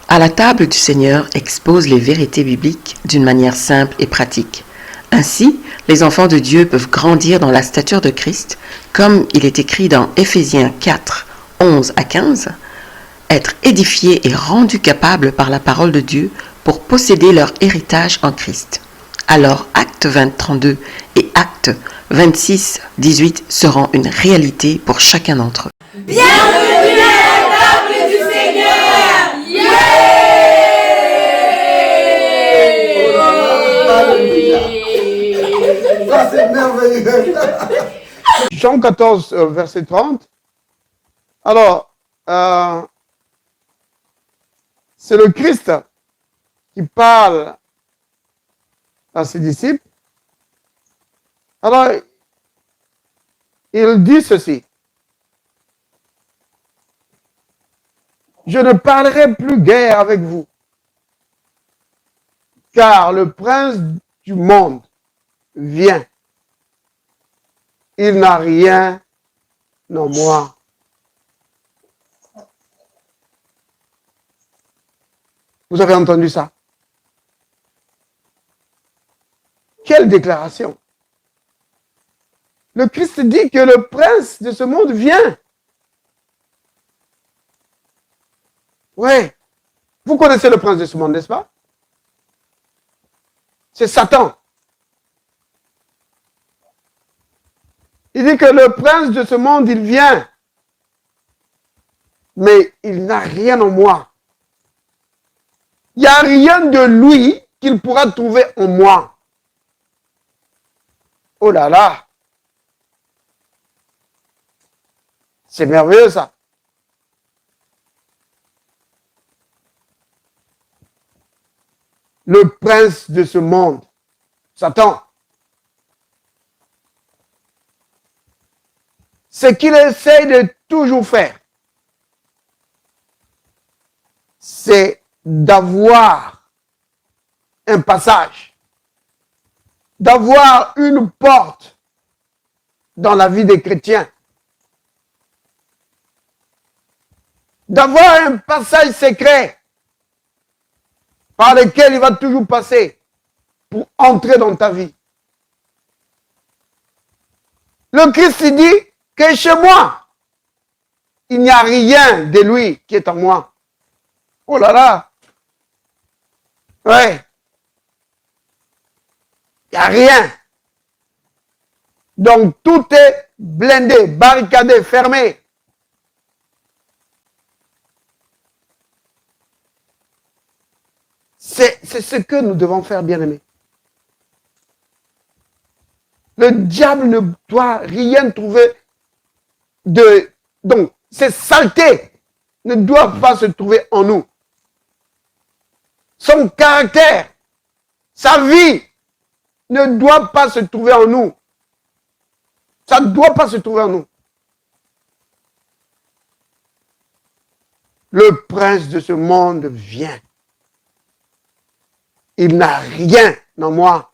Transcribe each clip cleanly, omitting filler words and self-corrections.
À la table du Seigneur expose les vérités bibliques d'une manière simple et pratique. Ainsi, les enfants de Dieu peuvent grandir dans la stature de Christ, comme il est écrit dans Éphésiens 4, 11 à 15, être édifiés et rendus capables par la parole de Dieu pour posséder leur héritage en Christ. Alors, Acte 20, 32 et Acte 26, 18 seront une réalité pour chacun d'entre eux. Bienvenue à la table du Seigneur! Yeah! Ça, c'est merveilleux. Jean 14, verset 30. Alors, c'est le Christ qui parle à ses disciples. Alors, il dit ceci. Je ne parlerai plus guère avec vous, car le prince du monde vient. Il n'a rien en moi. Vous avez entendu ça? Quelle déclaration! Le Christ dit que le prince de ce monde vient. Oui. Vous connaissez le prince de ce monde, n'est-ce pas? C'est Satan. Il dit que le prince de ce monde, il vient. Mais il n'a rien en moi. Il n'y a rien de lui qu'il pourra trouver en moi. Oh là là! C'est merveilleux ça. Le prince de ce monde, Satan. Ce qu'il essaie de toujours faire, c'est d'avoir un passage, d'avoir une porte dans la vie des chrétiens, d'avoir un passage secret par lequel il va toujours passer pour entrer dans ta vie. Le Christ dit que chez moi, il n'y a rien de lui qui est en moi. Oh là là! Ouais. Il n'y a rien. Donc tout est blindé, barricadé, fermé. C'est ce que nous devons faire, bien-aimés. Le diable ne doit rien trouver de... Donc, ces saletés ne doivent pas se trouver en nous. Son caractère, sa vie ne doit pas se trouver en nous. Ça ne doit pas se trouver en nous. Le prince de ce monde vient. Il n'a rien en moi.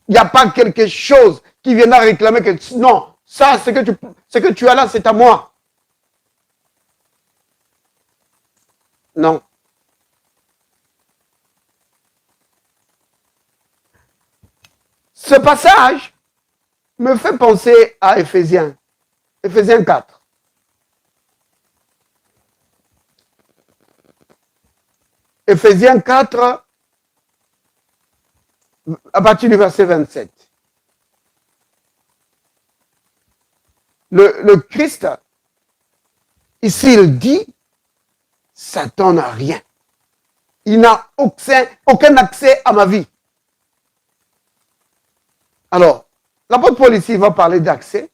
Il n'y a pas quelque chose qui viendra réclamer que non, ça, ce que tu as là, c'est à moi. Non. Ce passage me fait penser à Éphésiens 4. Éphésiens 4, à partir du verset 27. Le Christ, ici, il dit, Satan n'a rien. Il n'a aucun accès à ma vie. Alors, l'apôtre Paul ici va parler d'accès.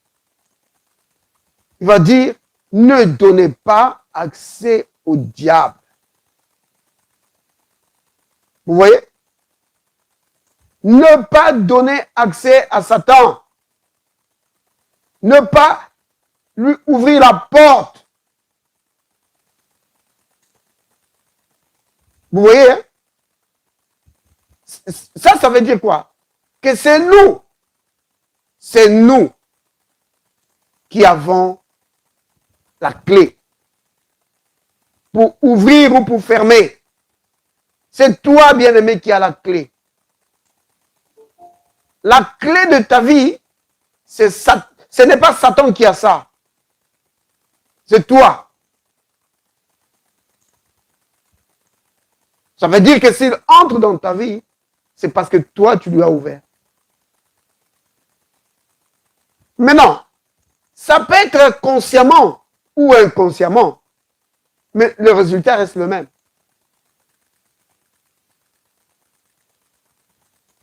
Il va dire, ne donnez pas accès au diable. Vous voyez? Ne pas donner accès à Satan. Ne pas lui ouvrir la porte. Vous voyez? Hein? Ça veut dire quoi? Que c'est nous qui avons la clé. pour ouvrir ou pour fermer. C'est toi, bien-aimé, qui as la clé. La clé de ta vie, ce n'est pas Satan qui a ça. C'est toi. Ça veut dire que s'il entre dans ta vie, c'est parce que toi, tu lui as ouvert. Maintenant, ça peut être consciemment ou inconsciemment, mais le résultat reste le même.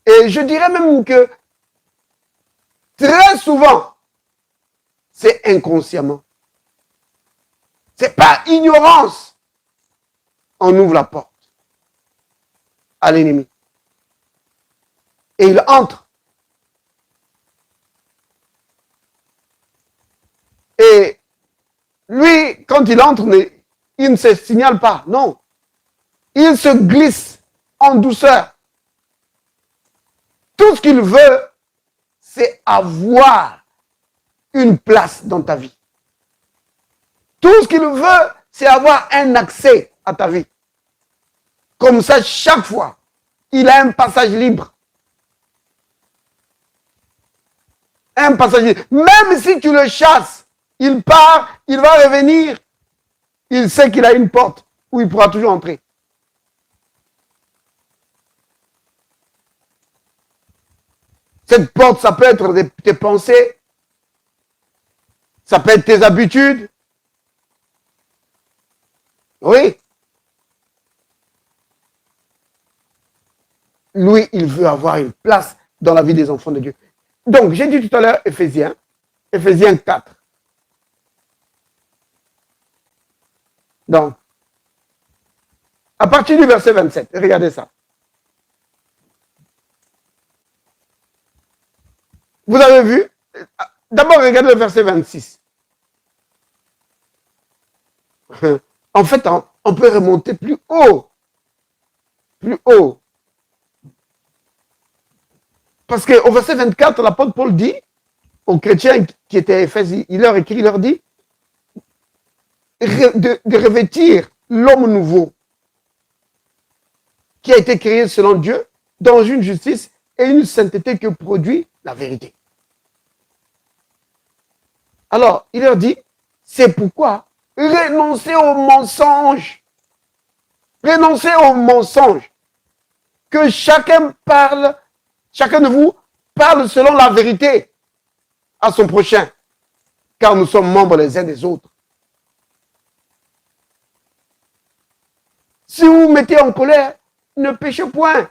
Et je dirais même que très souvent, c'est inconsciemment. C'est par ignorance. On ouvre la porte à l'ennemi. Et il entre. Et lui, quand il entre, il ne se signale pas. Non. Il se glisse en douceur. Tout ce qu'il veut, c'est avoir une place dans ta vie. Tout ce qu'il veut, c'est avoir un accès à ta vie. Comme ça, chaque fois, il a un passage libre. Un passage libre. Même si tu le chasses, il part, il va revenir. Il sait qu'il a une porte où il pourra toujours entrer. Cette porte, ça peut être tes pensées, ça peut être tes habitudes. Oui. Lui, il veut avoir une place dans la vie des enfants de Dieu. Donc, j'ai dit tout à l'heure Éphésiens 4. Donc, à partir du verset 27, regardez ça. Vous avez vu? D'abord, regardez le verset 26. En fait, on peut remonter plus haut. Plus haut. Parce qu'au verset 24, l'apôtre Paul dit aux chrétiens qui étaient à Éphèse, il leur écrit, il leur dit de revêtir l'homme nouveau qui a été créé selon Dieu dans une justice et une sainteté que produit la vérité. Alors, il leur dit, c'est pourquoi renoncez au mensonge. Renoncez au mensonge. Que chacun de vous parle selon la vérité à son prochain, car nous sommes membres les uns des autres. Si vous vous mettez en colère, ne péchez point,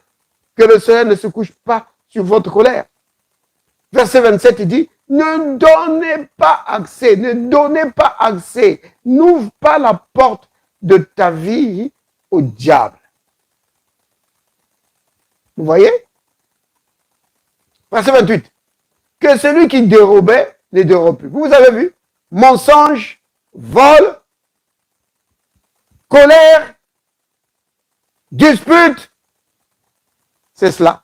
que le soleil ne se couche pas sur votre colère. Verset 27, il dit, ne donnez pas accès, n'ouvre pas la porte de ta vie au diable. Vous voyez? Verset 28, que celui qui dérobait ne dérobe plus. Vous avez vu? Mensonge, vol, colère, dispute, c'est cela.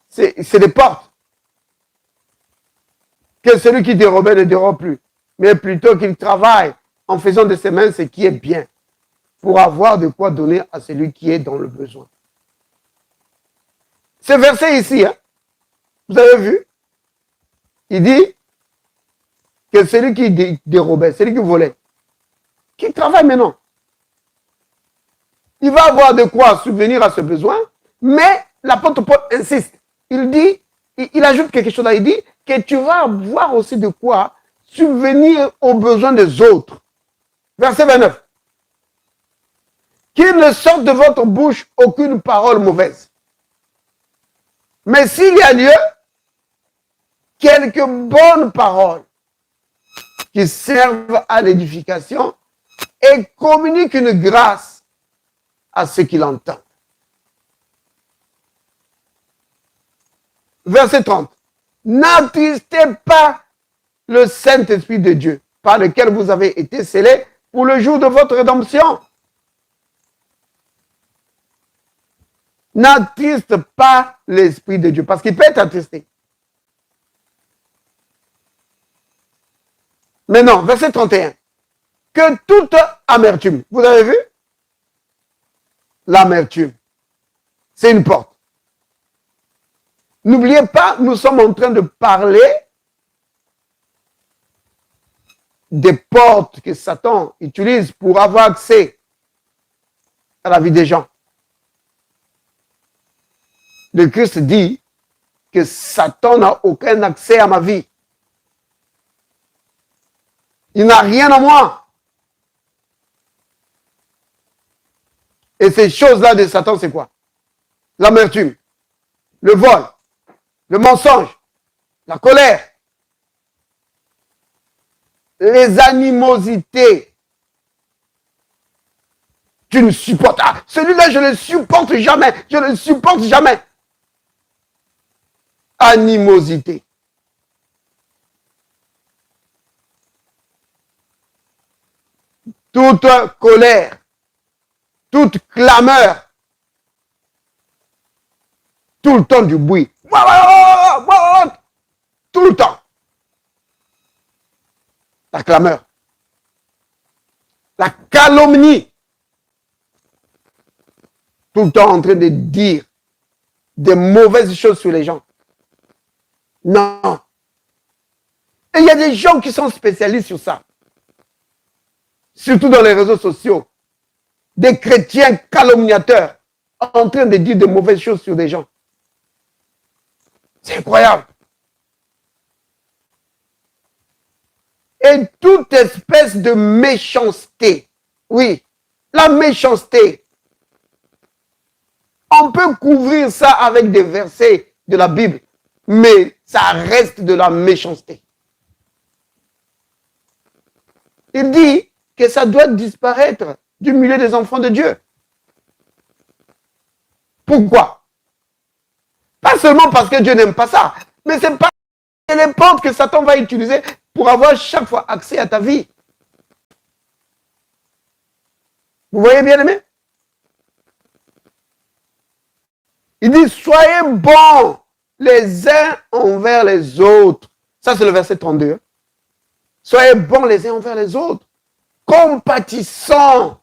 C'est des portes. Que celui qui dérobait ne dérobe plus, mais plutôt qu'il travaille en faisant de ses mains ce qui est bien, pour avoir de quoi donner à celui qui est dans le besoin. Ce verset ici, hein, vous avez vu? Il dit que celui qui dérobait, celui qui volait, qui travaille maintenant, il va avoir de quoi subvenir à ce besoin, mais l'apôtre Paul insiste. Il dit, il ajoute quelque chose là, il dit que tu vas avoir aussi de quoi subvenir aux besoins des autres. Verset 29. Qu'il ne sorte de votre bouche aucune parole mauvaise. Mais s'il y a lieu, quelques bonnes paroles qui servent à l'édification et communiquent une grâce à ceux qui l'entendent. Verset 30. N'attristez pas le Saint-Esprit de Dieu, par lequel vous avez été scellés pour le jour de votre rédemption. N'attriste pas l'Esprit de Dieu, parce qu'il peut être attristé. Mais non, verset 31. que toute amertume. Vous avez vu? L'amertume. C'est une porte. N'oubliez pas, nous sommes en train de parler des portes que Satan utilise pour avoir accès à la vie des gens. Le Christ dit que Satan n'a aucun accès à ma vie. Il n'a rien à moi. Et ces choses-là de Satan, c'est quoi? L'amertume, le vol, le mensonge, la colère, les animosités. Tu ne supportes pas. Celui-là, je ne le supporte jamais. Je ne le supporte jamais. Animosité. Toute colère, toute clameur, tout le temps du bruit. Tout le temps. La clameur. La calomnie. Tout le temps en train de dire des mauvaises choses sur les gens. Non. Et il y a des gens qui sont spécialistes sur ça. Surtout dans les réseaux sociaux. Des chrétiens calomniateurs en train de dire de mauvaises choses sur des gens. C'est incroyable. Et toute espèce de méchanceté. Oui, la méchanceté. On peut couvrir ça avec des versets de la Bible, mais ça reste de la méchanceté. Il dit que ça doit disparaître du milieu des enfants de Dieu. Pourquoi? Pas seulement parce que Dieu n'aime pas ça, mais c'est pas les portes que Satan va utiliser pour avoir chaque fois accès à ta vie. Vous voyez, bien aimé? Il dit, soyez bons les uns envers les autres. Ça, c'est le verset 32. Soyez bons les uns envers les autres. Compatissants.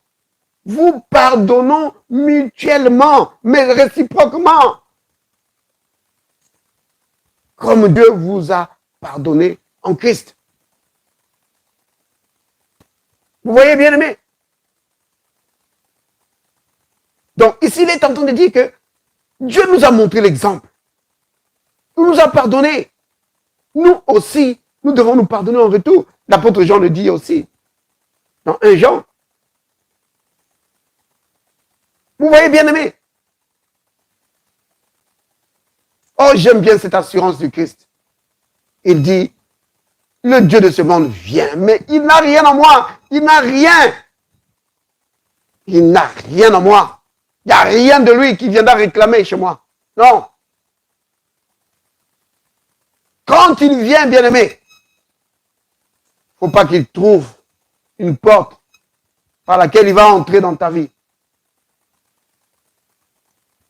Vous pardonnons mutuellement, mais réciproquement. Comme Dieu vous a pardonné en Christ. Vous voyez, bien aimé? Donc, ici, il est en train de dire que Dieu nous a montré l'exemple. Il nous a pardonné. Nous aussi, nous devons nous pardonner en retour. L'apôtre Jean le dit aussi. Dans 1 Jean. Vous voyez, bien aimé? Oh, j'aime bien cette assurance du Christ. Il dit, le Dieu de ce monde vient, mais il n'a rien à moi. Il n'a rien. Il n'a rien à moi. Il n'y a rien de lui qui viendra réclamer chez moi. Non. Quand il vient, bien-aimé, il ne faut pas qu'il trouve une porte par laquelle il va entrer dans ta vie.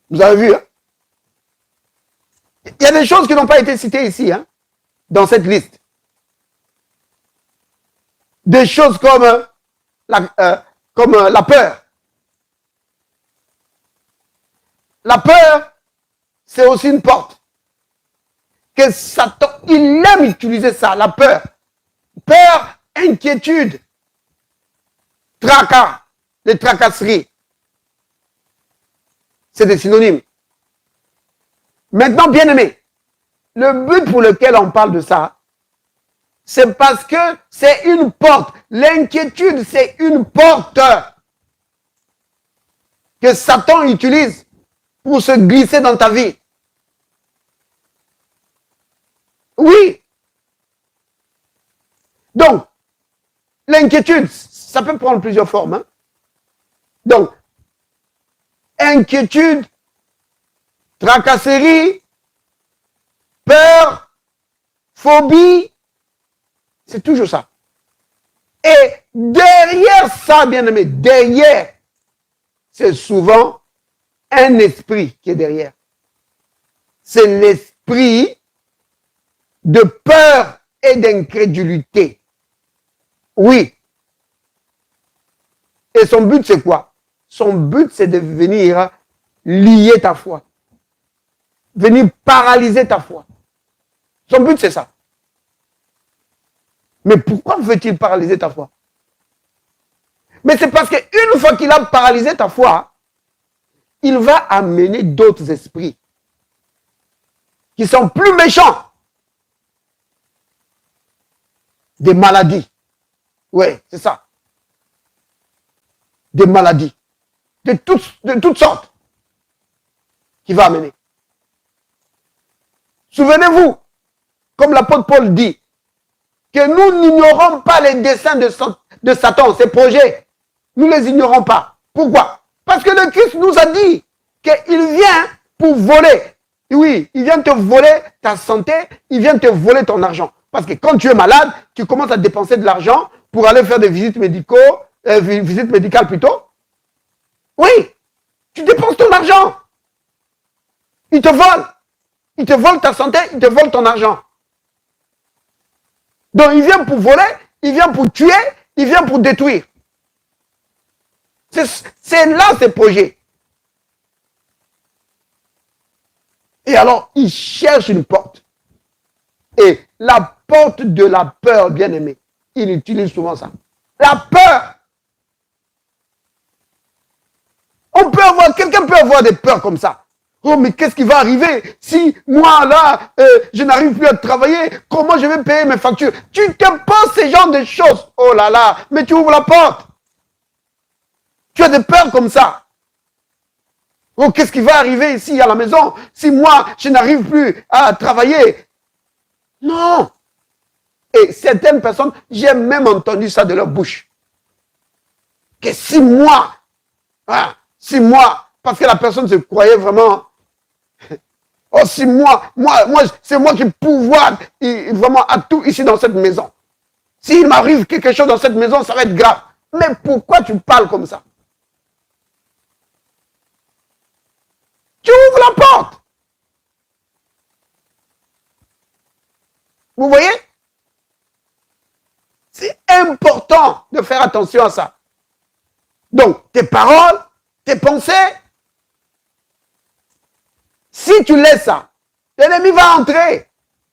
Vous avez vu, hein? Il y a des choses qui n'ont pas été citées ici, hein, dans cette liste. Des choses comme la peur. La peur, c'est aussi une porte. Que Satan, il aime utiliser ça, la peur. Peur, inquiétude, tracas, les tracasseries. C'est des synonymes. Maintenant, bien aimé, le but pour lequel on parle de ça, c'est parce que c'est une porte. L'inquiétude, c'est une porte que Satan utilise pour se glisser dans ta vie. Oui. Donc, l'inquiétude, ça peut prendre plusieurs formes. Hein? Donc, inquiétude, tracasserie, peur, phobie, c'est toujours ça. Et derrière ça, bien aimé, derrière, c'est souvent un esprit qui est derrière. C'est l'esprit de peur et d'incrédulité. Oui. Et son but, c'est quoi? Son but, c'est de venir lier ta foi. Venir paralyser ta foi. Son but, c'est ça. Mais pourquoi veut-il paralyser ta foi? Mais c'est parce qu'une fois qu'il a paralysé ta foi, il va amener d'autres esprits qui sont plus méchants. Des maladies. Oui, c'est ça. Des maladies. De toutes sortes. Qui va amener. Souvenez-vous, comme l'apôtre Paul dit, que nous n'ignorons pas les desseins de Satan, ses projets. Nous ne les ignorons pas. Pourquoi? Parce que le Christ nous a dit qu'il vient pour voler. Oui, il vient te voler ta santé, il vient te voler ton argent. Parce que quand tu es malade, tu commences à dépenser de l'argent pour aller faire des visites médicales plutôt. Oui, tu dépenses ton argent. Il te vole. Il te vole ta santé, il te vole ton argent. Donc il vient pour voler, il vient pour tuer, il vient pour détruire. C'est là ses projets. Et alors, il cherche une porte. Et la porte de la peur, bien aimé, il utilise souvent ça. La peur. Quelqu'un peut avoir des peurs comme ça. Oh, mais qu'est-ce qui va arriver si moi, là, je n'arrive plus à travailler? Comment je vais payer mes factures? Tu te poses ce genre de choses. Oh là là, mais tu ouvres la porte. Tu as des peurs comme ça. Oh, qu'est-ce qui va arriver ici à la maison si moi, je n'arrive plus à travailler? Non. Et certaines personnes, j'ai même entendu ça de leur bouche. Que si moi, parce que la personne se croyait vraiment... Oh, si moi, c'est moi qui ai pouvoir vraiment à tout ici dans cette maison. S'il m'arrive quelque chose dans cette maison, ça va être grave. Mais pourquoi tu parles comme ça? Tu ouvres la porte. Vous voyez? C'est important de faire attention à ça. Donc, tes paroles, tes pensées, si tu laisses ça, l'ennemi va entrer.